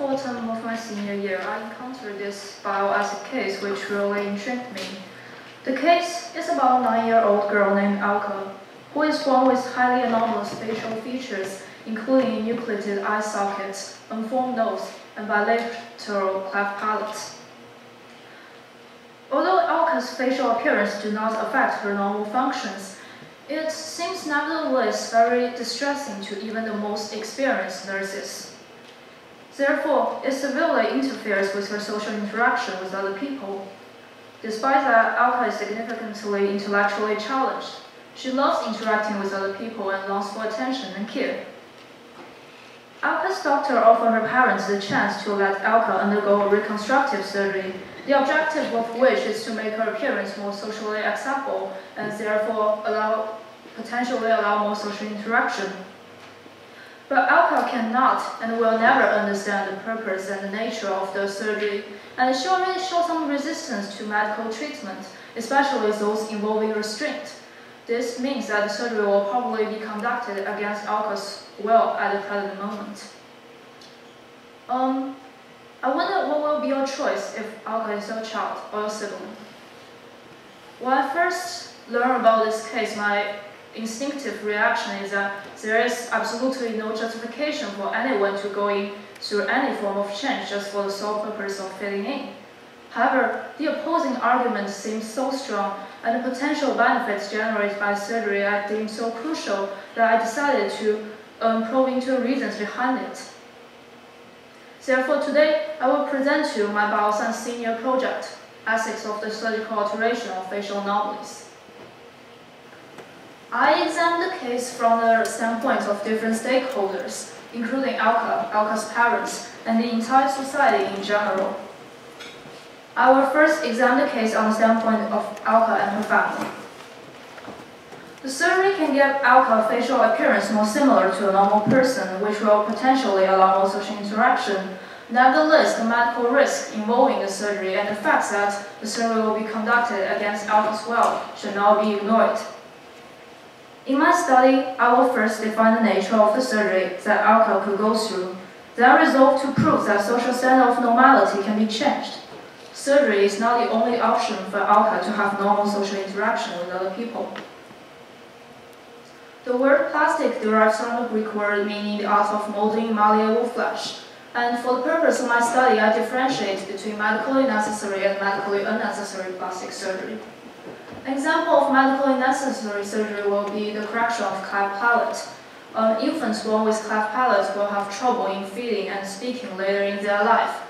fall term of my senior year, I encountered this bioacid case which really intrigued me. The case is about a 9-year-old girl named Alka, who is born with highly anomalous facial features, including nucleated eye sockets, unformed nose, and bilateral cleft palate. Although Alka's facial appearance do not affect her normal functions, it seems nevertheless very distressing to even the most experienced nurses. Therefore, it severely interferes with her social interaction with other people. Despite that, Alka is significantly intellectually challenged. She loves interacting with other people and longs for attention and care. Alka's doctor offered her parents the chance to let Alka undergo reconstructive surgery, the objective of which is to make her appearance more socially acceptable and therefore potentially allow more social interaction. But Alka cannot and will never understand the purpose and the nature of the surgery, and she already shows some resistance to medical treatment, especially those involving restraint. This means that the surgery will probably be conducted against Alka's will at the present moment. I wonder what will be your choice if Alka is your child or your sibling. When I first learned about this case, my instinctive reaction is that there is absolutely no justification for anyone to go through any form of change just for the sole purpose of fitting in. However, the opposing argument seems so strong, and the potential benefits generated by surgery I deemed so crucial that I decided to probe into the reasons behind it. Therefore, today I will present to you my BioScience senior project, Ethics of the Surgical Alteration of Facial Anomalies. I examined the case from the standpoint of different stakeholders, including Alka, Alka's parents, and the entire society in general. I will first examine the case on the standpoint of Alka and her family. The surgery can give Alka a facial appearance more similar to a normal person, which will potentially allow more social interaction. Nevertheless, the medical risk involving the surgery and the fact that the surgery will be conducted against Alka's will should not be ignored. In my study, I will first define the nature of the surgery that Alka could go through, then resolve to prove that social standard of normality can be changed. Surgery is not the only option for Alka to have normal social interaction with other people. The word plastic derives from the Greek word meaning the art of molding malleable flesh, and for the purpose of my study, I differentiate between medically necessary and medically unnecessary plastic surgery. An example of medically necessary surgery will be the correction of cleft palate. Infants born with cleft palates will have trouble in feeding and speaking later in their life.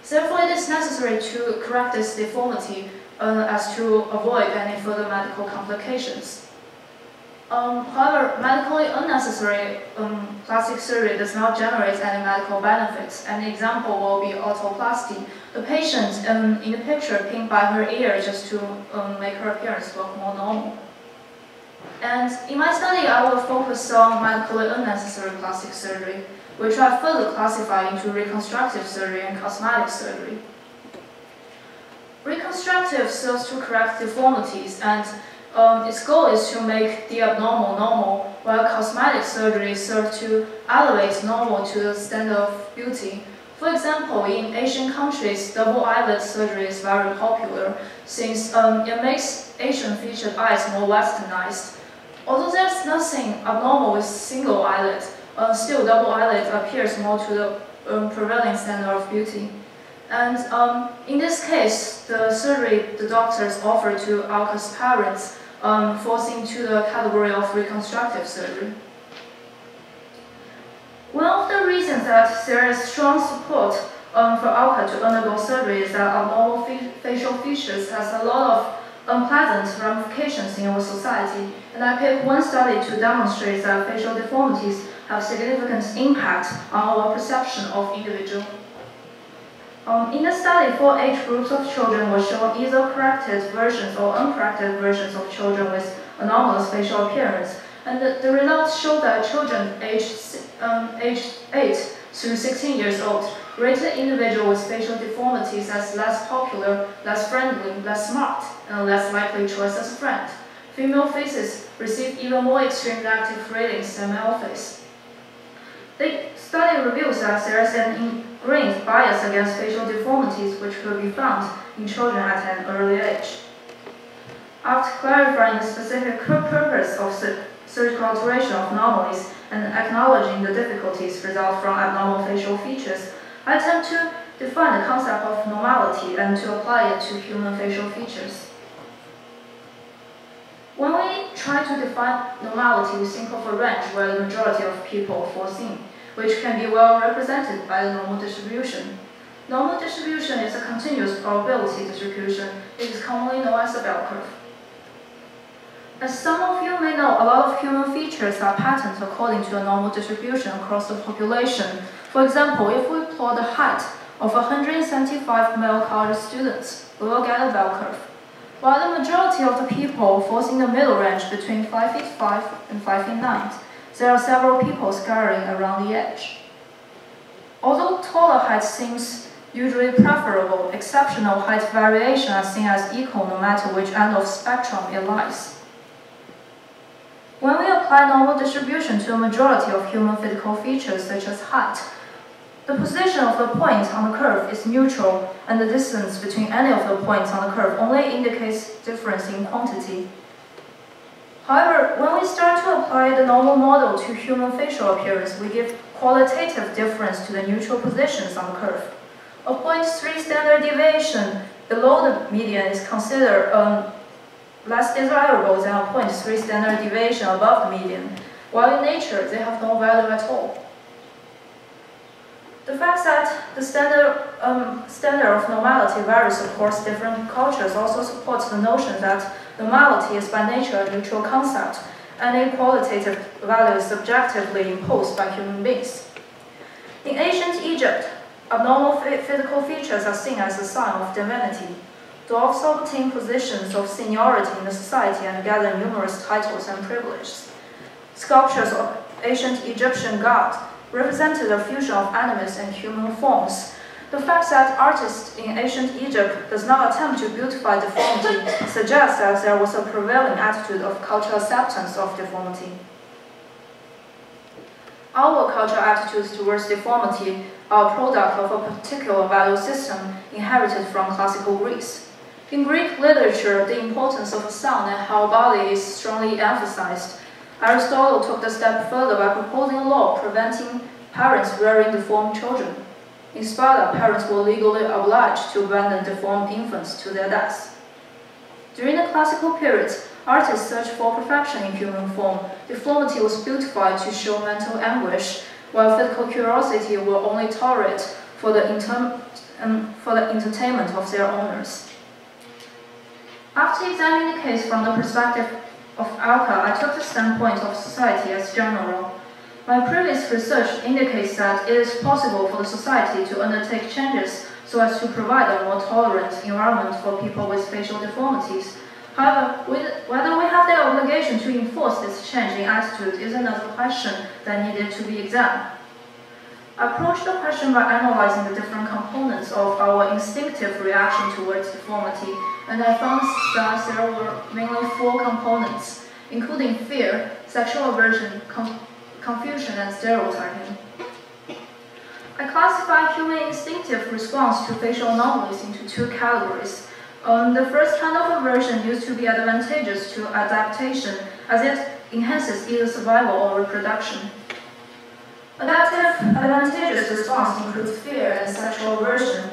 Therefore, it is necessary to correct this deformity as to avoid any further medical complications. However, medically unnecessary plastic surgery does not generate any medical benefits. An example will be otoplasty. The patient in the picture pinned by her ear just to make her appearance look more normal. And in my study, I will focus on medically unnecessary plastic surgery, which I further classify into reconstructive surgery and cosmetic surgery. Reconstructive serves to correct deformities, and its goal is to make the abnormal normal, while cosmetic surgery serves to elevate normal to the standard of beauty. For example, in Asian countries, double eyelid surgery is very popular since it makes Asian-featured eyes more westernized. Although there's nothing abnormal with single eyelid, still double eyelid appears more to the prevailing standard of beauty. And in this case, the surgery the doctors offered to Alka's parents falls into the category of reconstructive surgery. One of the reasons that there is strong support for Alka to undergo surgery is that abnormal facial features has a lot of unpleasant ramifications in our society, and I picked one study to demonstrate that facial deformities have significant impact on our perception of individual. In the study, 4 age groups of children were shown either corrected versions or uncorrected versions of children with anomalous facial appearance, and the results showed that children aged 8 through 16 years old rated individuals with facial deformities as less popular, less friendly, less smart, and less likely choice as a friend. Female faces received even more extreme negative ratings than male face. The study reveals that there is an ingrained bias against facial deformities which could be found in children at an early age. After clarifying the specific purpose of surgical alteration of anomalies and acknowledging the difficulties result from abnormal facial features, I attempt to define the concept of normality and to apply it to human facial features. When we try to define normality, we think of a range where the majority of people fall in, which can be well represented by the normal distribution. Normal distribution is a continuous probability distribution. It is commonly known as a bell curve. As some of you may know, a lot of human features are patterned according to a normal distribution across the population. For example, if we plot the height of 175 male college students, we will get a bell curve. While the majority of the people falls in the middle range between 5 feet 5 and 5 feet 9, there are several people scattering around the edge. Although taller height seems usually preferable, exceptional height variation are seen as equal no matter which end of spectrum it lies. When we apply normal distribution to a majority of human physical features such as height, the position of the point on the curve is neutral, and the distance between any of the points on the curve only indicates difference in quantity. However, when we start to apply the normal model to human facial appearance, we give qualitative difference to the neutral positions on the curve. A 0.3 standard deviation below the median is considered less desirable than a 0.3 standard deviation above the median, while in nature they have no value at all. The fact that the standard of normality varies across different cultures also supports the notion that normality is by nature a neutral concept, and a qualitative value is subjectively imposed by human beings. In ancient Egypt, abnormal physical features are seen as a sign of divinity. Dwarfs obtain positions of seniority in the society and gather numerous titles and privileges. Sculptures of ancient Egyptian gods represented a fusion of animals and human forms. The fact that artists in ancient Egypt does not attempt to beautify deformity suggests that there was a prevailing attitude of cultural acceptance of deformity. Our cultural attitudes towards deformity are a product of a particular value system inherited from classical Greece. In Greek literature, the importance of sound and how body is strongly emphasized. Aristotle took the step further by proposing a law preventing parents rearing deformed children. In Sparta, parents were legally obliged to abandon deformed infants to their deaths. During the classical period, artists searched for perfection in human form. Deformity was beautified to show mental anguish, while physical curiosity were only tolerated for the entertainment of their owners. After examining the case from the perspective of Alka, I took the standpoint of society as general. My previous research indicates that it is possible for the society to undertake changes so as to provide a more tolerant environment for people with facial deformities. However, whether we have the obligation to enforce this change in attitude is another question that needed to be examined. I approached the question by analyzing the different components of our instinctive reaction towards deformity, and I found that there were mainly 4 components, including fear, sexual aversion, confusion, and stereotyping. I classify human instinctive response to facial anomalies into 2 categories. The first kind of aversion used to be advantageous to adaptation, as it enhances either survival or reproduction. Advantageous response includes fear and sexual aversion.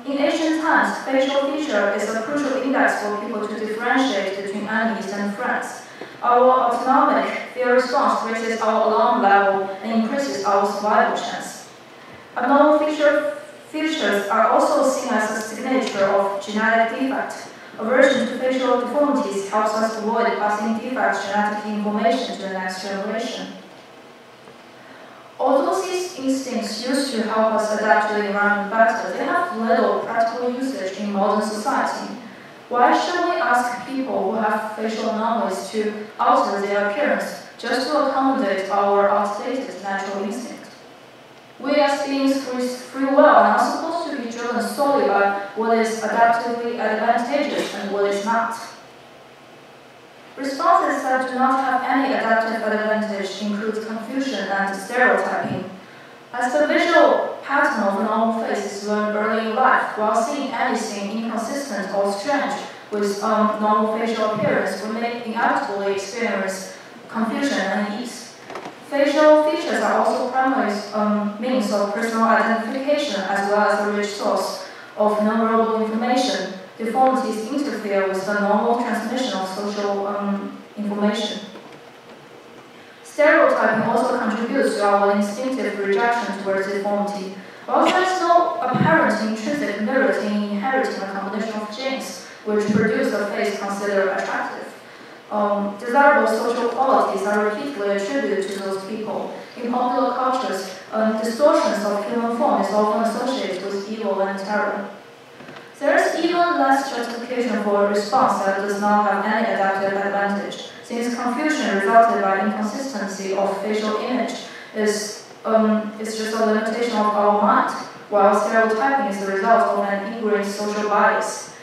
In ancient times, facial feature is a crucial index for people to differentiate between enemies and friends. Our autonomic fear response raises our alarm level and increases our survival chance. Abnormal features are also seen as a signature of genetic defect. Aversion to facial deformities helps us avoid passing defect genetic information to the next generation. Although these instincts used to help us adapt to the environment better, they have little practical usage in modern society. Why should we ask people who have facial anomalies to alter their appearance just to accommodate our outdated natural instinct? We as beings with free will are not supposed to be driven solely by what is adaptively advantageous and what is not. Responses that do not have any adaptive advantage include confusion and stereotyping. As the visual pattern of a normal face is learned early in life, while seeing anything inconsistent or strange with normal facial appearance, we may inevitably experience confusion and unease. Facial features are also primary means of personal identification as well as a rich source of non-verbal information. Deformities interfere with the normal transmission of social information. Stereotyping also contributes to our instinctive rejection towards deformity. While there is no apparent intrinsic merit in inheriting a combination of genes which produce a face considered attractive, desirable social qualities are repeatedly attributed to those people. In popular cultures, distortions of human form is often associated with evil and terror. There is even less justification for a response that does not have any adaptive advantage, since confusion resulted by inconsistency of facial image is just a limitation of our mind, while stereotyping is the result of an ingrained social bias.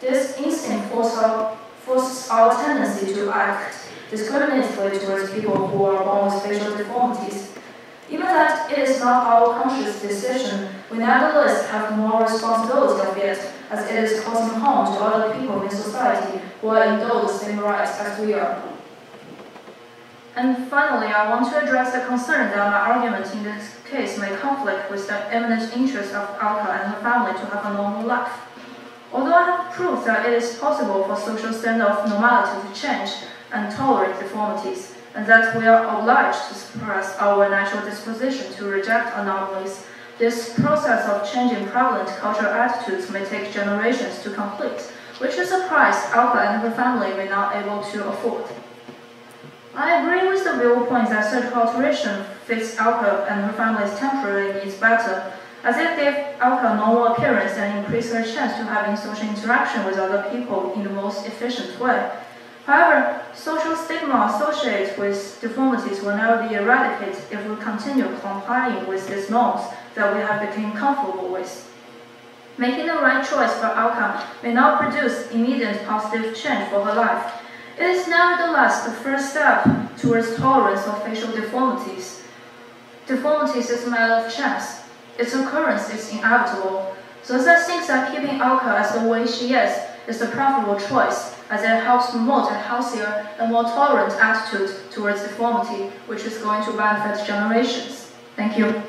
This instinct forces our tendency to act discriminatively towards people who are born with facial deformities. Even that it is not our conscious decision, we nevertheless have more responsibility of it, as it is causing harm to other people in society who are endowed with the same rights as we are. And finally, I want to address the concern that my argument in this case may conflict with the eminent interest of Alka and her family to have a normal life. Although I have proved that it is possible for social standard of normality to change and tolerate deformities, and that we are obliged to suppress our natural disposition to reject anomalies, this process of changing prevalent cultural attitudes may take generations to complete, which is a price Alka and her family may not be able to afford. I agree with the viewpoint that surgical alteration fits Alka and her family's temporary needs better, as it gives Alka a normal appearance and increases her chance to having social interaction with other people in the most efficient way. However, social stigma associated with deformities will never be eradicated if we continue complying with these norms that we have become comfortable with. Making the right choice for Alka may not produce immediate positive change for her life. It is nevertheless the first step towards tolerance of facial deformities. Deformities is a matter of chance. Its occurrence is inevitable. Thus, I think that keeping Alka as the way she is the preferable choice, as it helps promote a healthier and more tolerant attitude towards deformity, which is going to benefit generations. Thank you.